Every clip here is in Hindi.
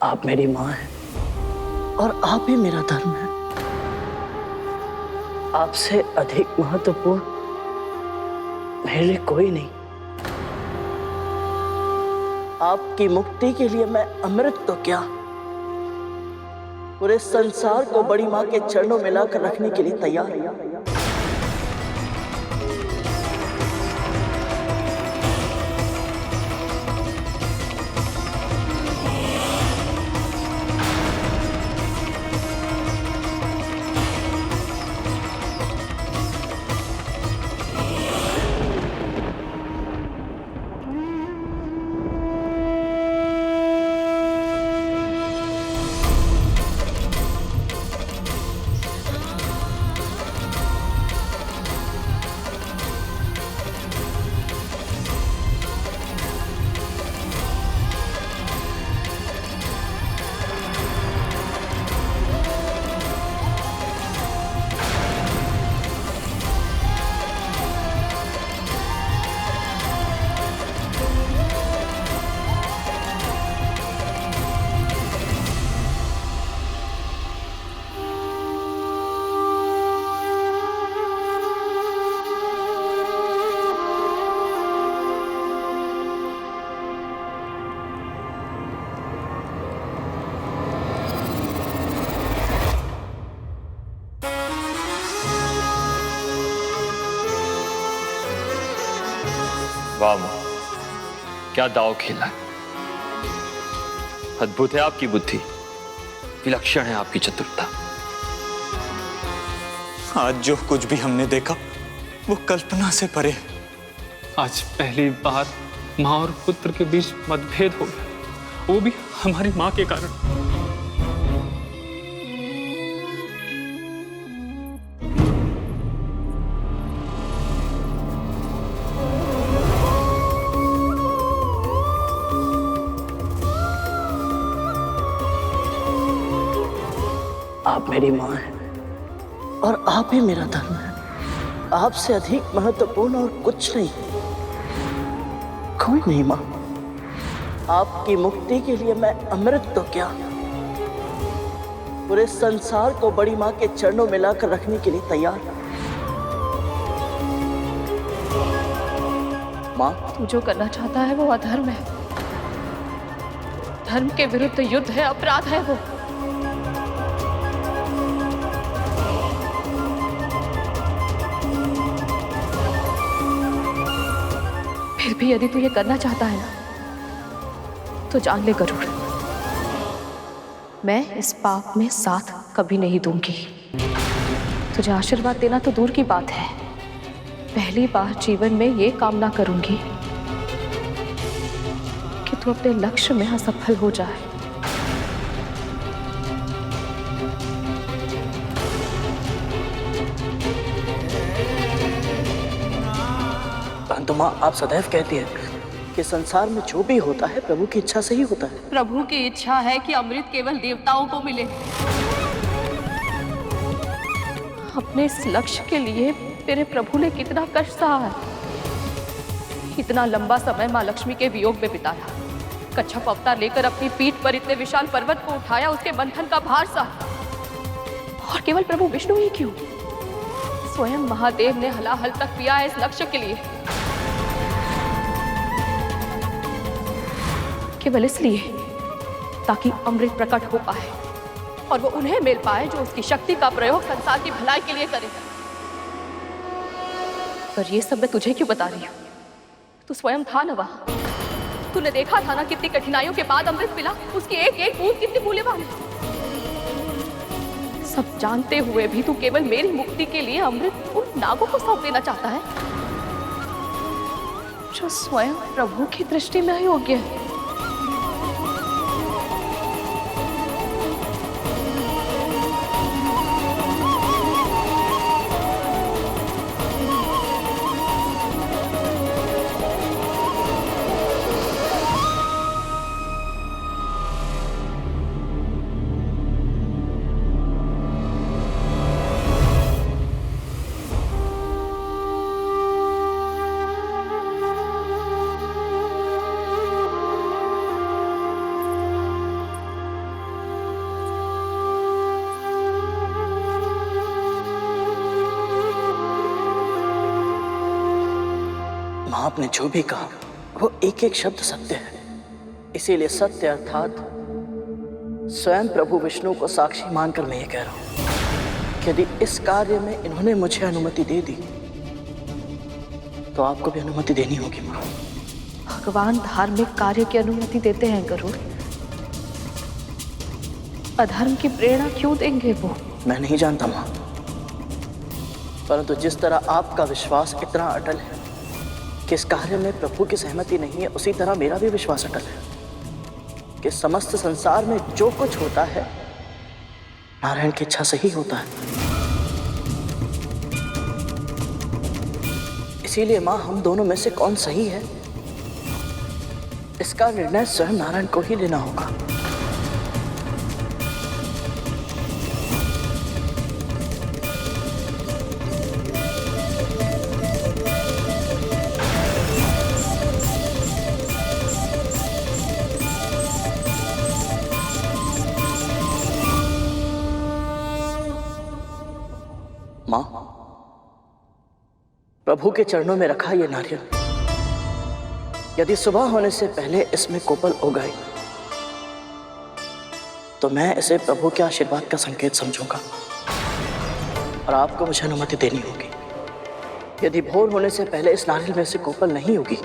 आप मेरी माँ हैं और आप ही मेरा धर्म है। आपसे अधिक महत्वपूर्ण मेरे लिए कोई नहीं। आपकी मुक्ति के लिए मैं अमृत तो क्या, पूरे संसार को बड़ी माँ के चरणों में लाकर रखने के लिए तैयार हूं। वाह मां, क्या दाव खेला है। अद्भुत है आपकी बुद्धि, विलक्षण है आपकी चतुरता। आज जो कुछ भी हमने देखा वो कल्पना से परे है। आज पहली बार माँ और पुत्र के बीच मतभेद हो गया, वो भी हमारी माँ के कारण। आप मेरी माँ हैं और आप ही मेरा धर्म है। आपसे अधिक महत्वपूर्ण और कुछ नहीं, कोई नहीं माँ। आपकी मुक्ति के लिए मैं अमृत तो क्या, पूरे संसार को बड़ी माँ के चरणों में लाकर रखने के लिए तैयार हूं। माँ, तू जो करना चाहता है वो अधर्म है, धर्म के विरुद्ध युद्ध है, अपराध है वो। फिर भी यदि तू ये करना चाहता है ना, तो जान ले गरुड़, मैं इस पाप में साथ कभी नहीं दूंगी। तुझे आशीर्वाद देना तो दूर की बात है, पहली बार जीवन में ये कामना करूंगी कि तू अपने लक्ष्य में असफल हो जाए। परंतु माँ, आप सदैव कहती है कि संसार में जो भी होता है प्रभु की इच्छा से ही होता है। प्रभु की इच्छा है कि अमृत केवल देवताओं को मिले। अपने इस लक्ष्य के लिए मेरे प्रभु ने कितना कष्ट सहा है। इतना लंबा समय माँ लक्ष्मी के वियोग में बिताया, कच्छप अवतार लेकर अपनी पीठ पर इतने विशाल पर्वत को उठाया, उसके बंधन का भार सहा। और केवल प्रभु विष्णु ही क्यों, स्वयं महादेव ने हलाहल तक पिया है इस लक्ष्य के लिए, केवल इसलिए ताकि अमृत प्रकट हो पाए और वो उन्हें मिल पाए जो उसकी शक्ति का प्रयोग संसार की भलाई के लिए करे। पर ये सब मैं तुझे क्यों बता रही हूँ? तू स्वयं था ना वहां, तूने देखा था ना कितनी कठिनाइयों के बाद अमृत मिला, उसकी एक एक बूंद कितनी मूल्यवान है। सब जानते हुए भी तू केवल मेरी मुक्ति के लिए अमृत उन नागों को सौंप देना चाहता है जो स्वयं प्रभु की दृष्टि में अयोग्य है। आपने जो भी कहा वो एक एक शब्द सत्य है। इसीलिए सत्य अर्थात स्वयं प्रभु विष्णु को साक्षी मानकर मैं ये कह रहा हूं कि यदि इस कार्य में इन्होंने मुझे अनुमति दे दी तो आपको भी अनुमति देनी होगी माँ। भगवान धार्मिक कार्य की अनुमति देते हैं गरुड़, अधर्म की प्रेरणा क्यों देंगे वो? मैं नहीं जानता माँ, परंतु जिस तरह आपका विश्वास इतना अटल है कि इस कार्य में प्रभु की सहमति नहीं है, उसी तरह मेरा भी विश्वास अटल है कि समस्त संसार में जो कुछ होता है नारायण की इच्छा से ही होता है। इसीलिए माँ, हम दोनों में से कौन सही है इसका निर्णय स्वयं नारायण को ही लेना होगा। मां, प्रभु के चरणों में रखा ये नारियल यदि सुबह होने से पहले इसमें कोपल उगाई तो मैं इसे प्रभु के आशीर्वाद का संकेत समझूंगा और आपको मुझे अनुमति देनी होगी। यदि भोर होने से पहले इस नारियल में से कोपल नहीं होगी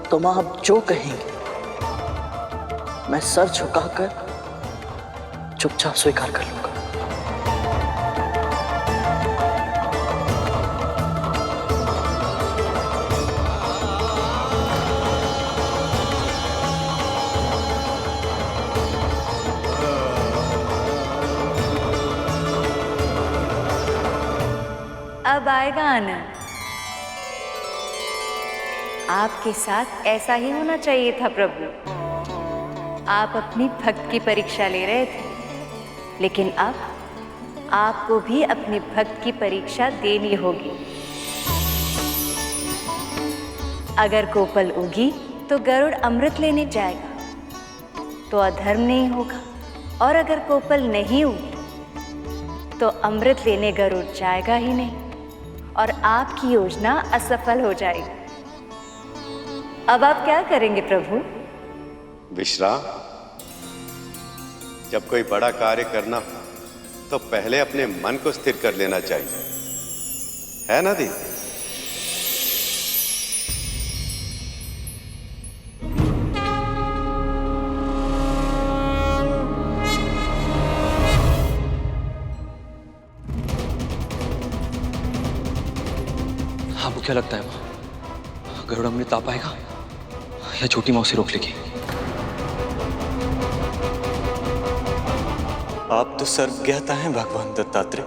तो मां आप जो कहेंगे मैं सर झुकाकर चुपचाप स्वीकार कर लूंगा। अब आएगा आनंद। आपके साथ ऐसा ही होना चाहिए था प्रभु। आप अपनी भक्त की परीक्षा ले रहे थे, लेकिन अब आपको भी अपने भक्त की परीक्षा देनी होगी। अगर कोपल उगी तो गरुड़ अमृत लेने जाएगा तो अधर्म नहीं होगा, और अगर कोपल नहीं उगी तो अमृत लेने गरुड़ जाएगा ही नहीं और आपकी योजना असफल हो जाएगी। अब आप क्या करेंगे प्रभु? विश्राम। जब कोई बड़ा कार्य करना हो तो पहले अपने मन को स्थिर कर लेना चाहिए, है ना दी? आपको क्या लगता है मां, गरुड़ अमृत आ पाएगा या छोटी माँ उसे रोक लेगी? आप तो सर्वज्ञाता हैं भगवान दत्तात्रेय,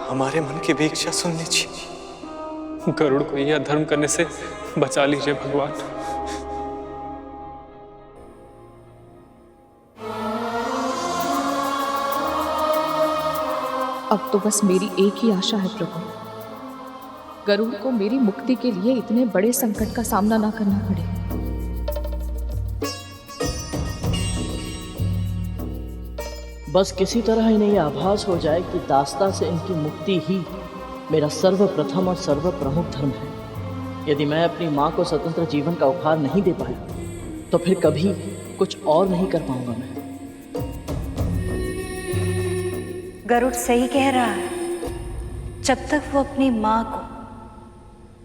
हमारे मन की भी इच्छा सुन लीजिए। गरुड़ को यह अधर्म करने से बचा लीजिए भगवान। अब तो बस मेरी एक ही आशा है प्रभु, गरुड़ को मेरी मुक्ति के लिए इतने बड़े संकट का सामना ना करना पड़े। बस किसी तरह इन्हें यह आभास हो जाए कि दास्ता से इनकी मुक्ति ही मेरा सर्वप्रथम और सर्व प्रमुख धर्म है। यदि मैं अपनी माँ को स्वतंत्र जीवन का उपहार नहीं दे पाया तो फिर कभी कुछ और नहीं कर पाऊंगा मैं। गरुड़ सही कह रहा है। जब तक वो अपनी माँ को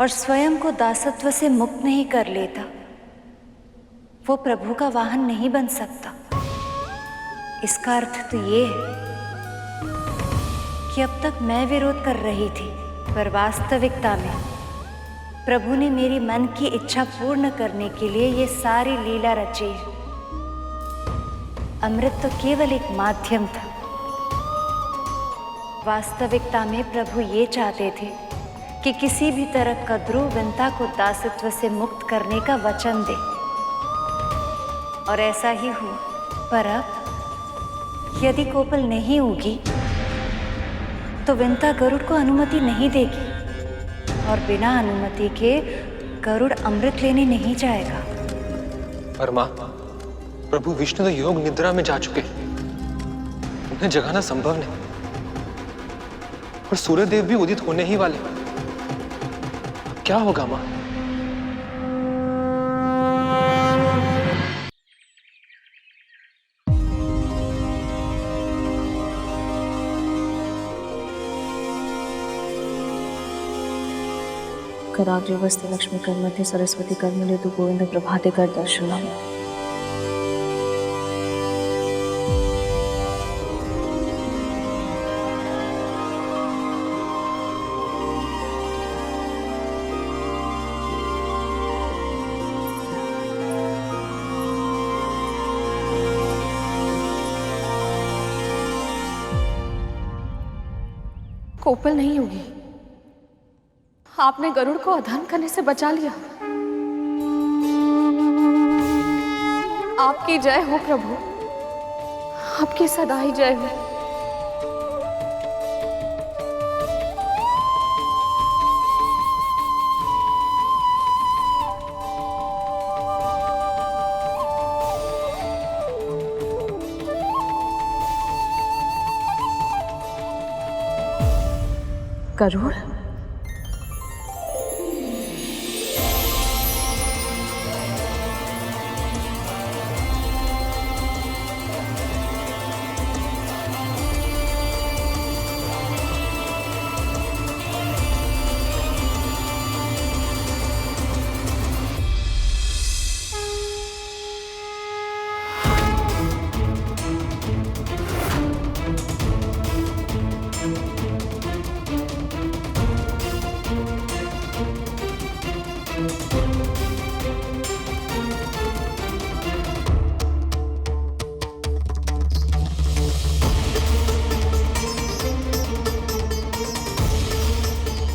और स्वयं को दासत्व से मुक्त नहीं कर लेता, वो प्रभु का वाहन नहीं बन सकता। इसका अर्थ तो ये है कि अब तक मैं विरोध कर रही थी, पर वास्तविकता में प्रभु ने मेरी मन की इच्छा पूर्ण करने के लिए ये सारी लीला रची है। अमृत तो केवल एक माध्यम था। वास्तविकता में प्रभु ये चाहते थे कि किसी भी तरह कद्रू विंता को दासत्व से मुक्त करने का वचन दे, और ऐसा ही हुआ। पर अब यदि कोपल नहीं उगी तो विंता गरुड़ को अनुमति नहीं देगी, और बिना अनुमति के गरुड़ अमृत लेने नहीं जाएगा। पर मां, प्रभु विष्णु तो योग निद्रा में जा चुके हैं, उन्हें जगाना संभव नहीं। और सूर्यदेव भी उदित होने ही वाले। क्या होगा माँ? कराग्रवस्ते लक्ष्मी कर मध्ये सरस्वती कर मिले तू गोविंद प्रभाते कर दर्शनम। कोपल नहीं होगी। आपने गरुड़ को अधर्म करने से बचा लिया। आपकी जय हो प्रभु, आपकी सदा ही जय हो। गरुड़,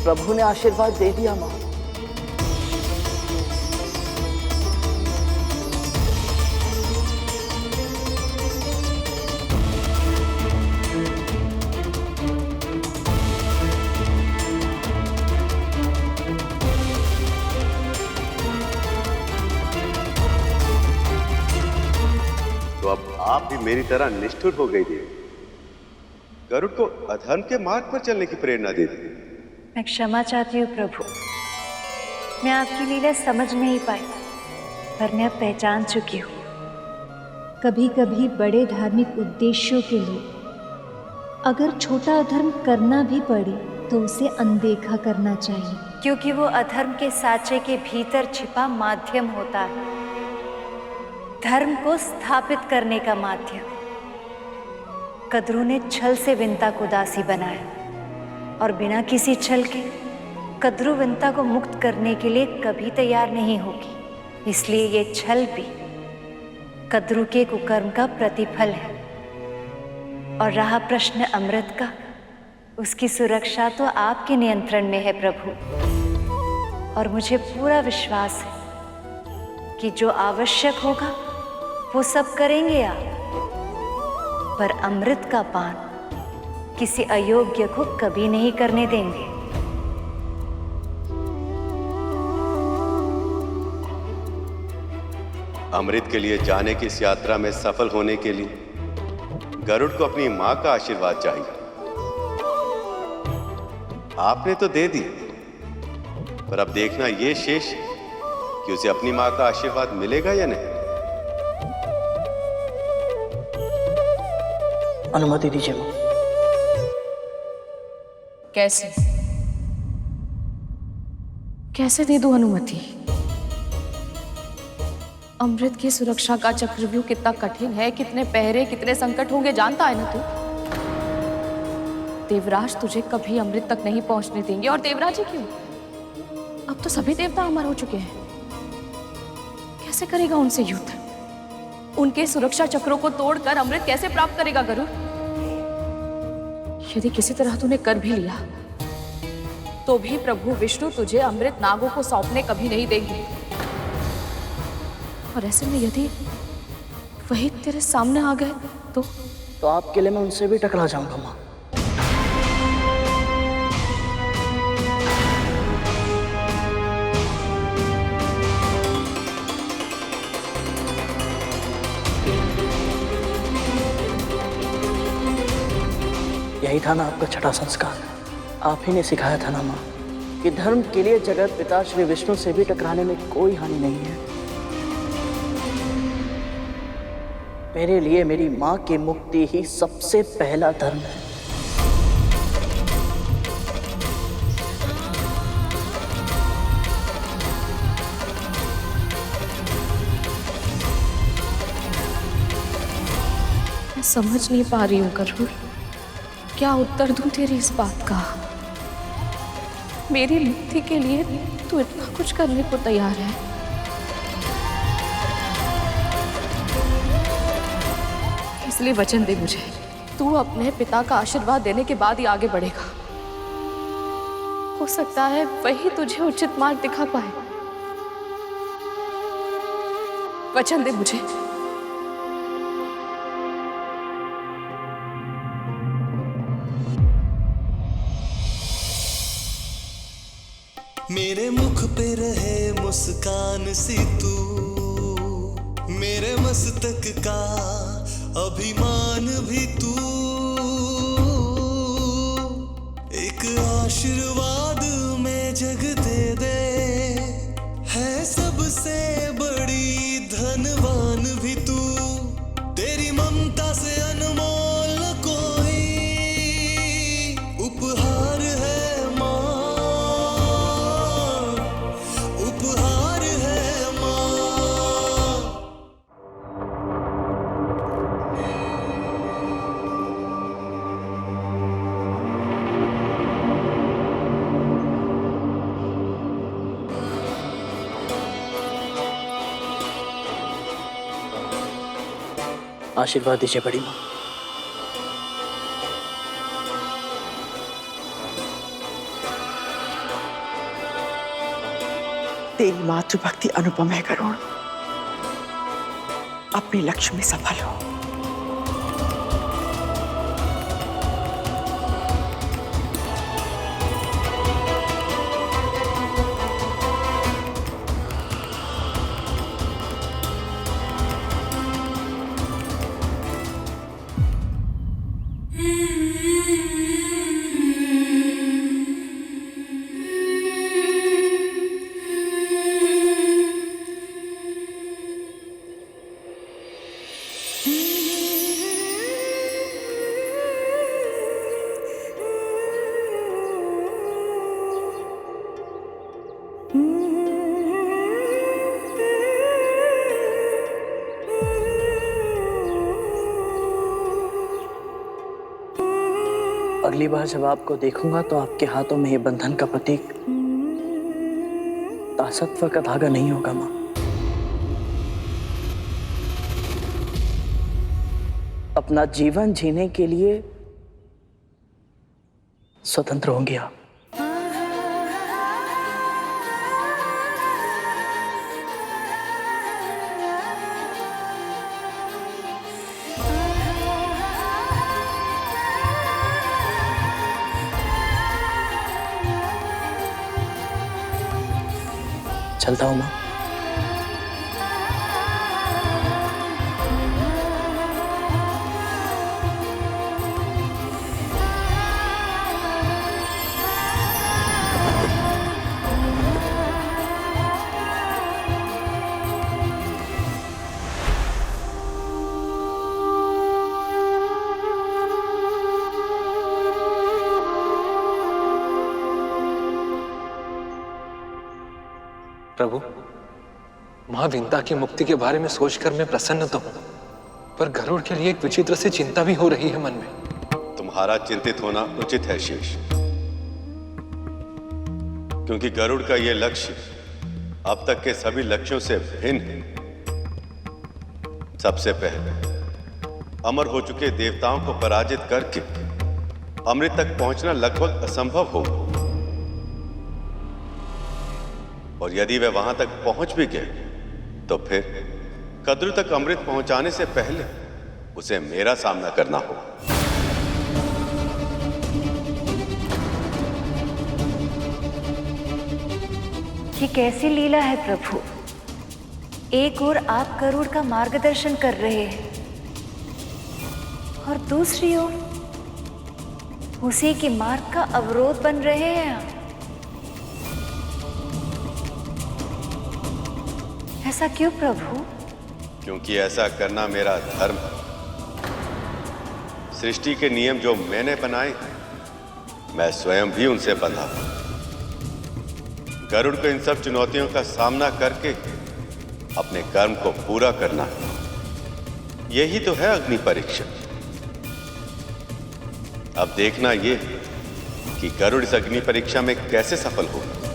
प्रभु ने आशीर्वाद दे दिया माँ। तो अब आप भी मेरी तरह निष्ठुर हो गई देवी। गरुड़ को अधर्म के मार्ग पर चलने की प्रेरणा दे दी। मैं क्षमा चाहती हूँ प्रभु, मैं आपकी लीला समझ नहीं पाई, पर मैं अब पहचान चुकी हूँ। कभी कभी बड़े धार्मिक उद्देश्यों के लिए अगर छोटा अधर्म करना भी पड़े तो उसे अनदेखा करना चाहिए, क्योंकि वो अधर्म के साँचे के भीतर छिपा माध्यम होता है, धर्म को स्थापित करने का माध्यम। कद्रू ने छल से विंता को दासी बनाया और बिना किसी छल के कद्रू विंता को मुक्त करने के लिए कभी तैयार नहीं होगी। इसलिए ये छल भी कद्रू के कुकर्म का प्रतिफल है। और रहा प्रश्न अमृत का, उसकी सुरक्षा तो आपके नियंत्रण में है प्रभु। और मुझे पूरा विश्वास है कि जो आवश्यक होगा वो सब करेंगे आप, पर अमृत का पान किसी अयोग्य को कभी नहीं करने देंगे। अमृत के लिए जाने की इस यात्रा में सफल होने के लिए गरुड़ को अपनी मां का आशीर्वाद चाहिए। आपने तो दे दी, पर अब देखना ये शेष कि उसे अपनी मां का आशीर्वाद मिलेगा या नहीं। अनुमति दीजिए मां। कैसे कैसे दे दूं अनुमति? अमृत की सुरक्षा का चक्रव्यूह कितना कठिन है, कितने पहरे, कितने संकट होंगे जानता है ना तू। देवराज तुझे कभी अमृत तक नहीं पहुंचने देंगे। और देवराज ही क्यों, अब तो सभी देवता अमर हो चुके हैं। कैसे करेगा उनसे युद्ध? उनके सुरक्षा चक्रों को तोड़कर अमृत कैसे प्राप्त करेगा गरुड़? यदि किसी तरह तूने कर भी लिया तो भी प्रभु विष्णु तुझे अमृत नागों को सौंपने कभी नहीं देंगे। और ऐसे में यदि वही तेरे सामने आ गए तो आपके लिए मैं उनसे भी टकरा जाऊंगा मां। यही था ना आपका छठा संस्कार। आप ही ने सिखाया था ना माँ कि धर्म के लिए जगत पिता श्री विष्णु से भी टकराने में कोई हानि नहीं है। मेरे लिए मेरी माँ की मुक्ति ही सबसे पहला धर्म है। मैं समझ नहीं पा रही हूँ गरुड़, क्या उत्तर दूं तेरी इस बात का। मेरी मुक्ति के लिए तू इतना कुछ करने को तैयार है। इसलिए वचन दे मुझे, तू अपने पिता का आशीर्वाद देने के बाद ही आगे बढ़ेगा। हो सकता है वही तुझे उचित मार्ग दिखा पाए। वचन दे मुझे। मेरे मुख पे रहे मुस्कान सी तू, मेरे मस्तक का अभिमान भी तू, एक आशीर्वाद में जग दे दे, है सबसे बड़ी धनवान भी तू, तेरी ममता से अनमोल कोई उपहार है आशीर्वाद दीजिए बड़ी माँ। तेरी मातृभक्ति अनुपम है गरुड़, अपने लक्ष्य में सफल हो। अगली बार जब आपको देखूंगा तो आपके हाथों में ये बंधन का प्रतीक दासत्व का धागा नहीं होगा माँ। अपना जीवन जीने के लिए स्वतंत्र होंगे आप। चलता हूँ माँ। प्रभु, मां विंता की मुक्ति के बारे में सोचकर मैं प्रसन्न तो हूं, पर गरुड़ के लिए एक विचित्र सी चिंता भी हो रही है मन में। तुम्हारा चिंतित होना उचित है शेष, क्योंकि गरुड़ का यह लक्ष्य अब तक के सभी लक्ष्यों से भिन्न है। सबसे पहले अमर हो चुके देवताओं को पराजित करके अमृत तक पहुंचना लगभग असंभव हो, और यदि वे वहां तक पहुंच भी गए तो फिर कद्रु तक अमृत पहुंचाने से पहले उसे मेरा सामना करना हो। ये कैसी लीला है प्रभु। एक ओर आप गरुड़ का मार्गदर्शन कर रहे हैं और दूसरी ओर उसी के मार्ग का अवरोध बन रहे हैं आप। ऐसा क्यों प्रभु? क्योंकि ऐसा करना मेरा धर्म है। सृष्टि के नियम जो मैंने बनाए हैं, मैं स्वयं भी उनसे बंधा हूं। गरुड़ को इन सब चुनौतियों का सामना करके अपने कर्म को पूरा करना है। यही तो है अग्नि परीक्षा। अब देखना यह कि गरुड़ इस अग्नि परीक्षा में कैसे सफल होगा।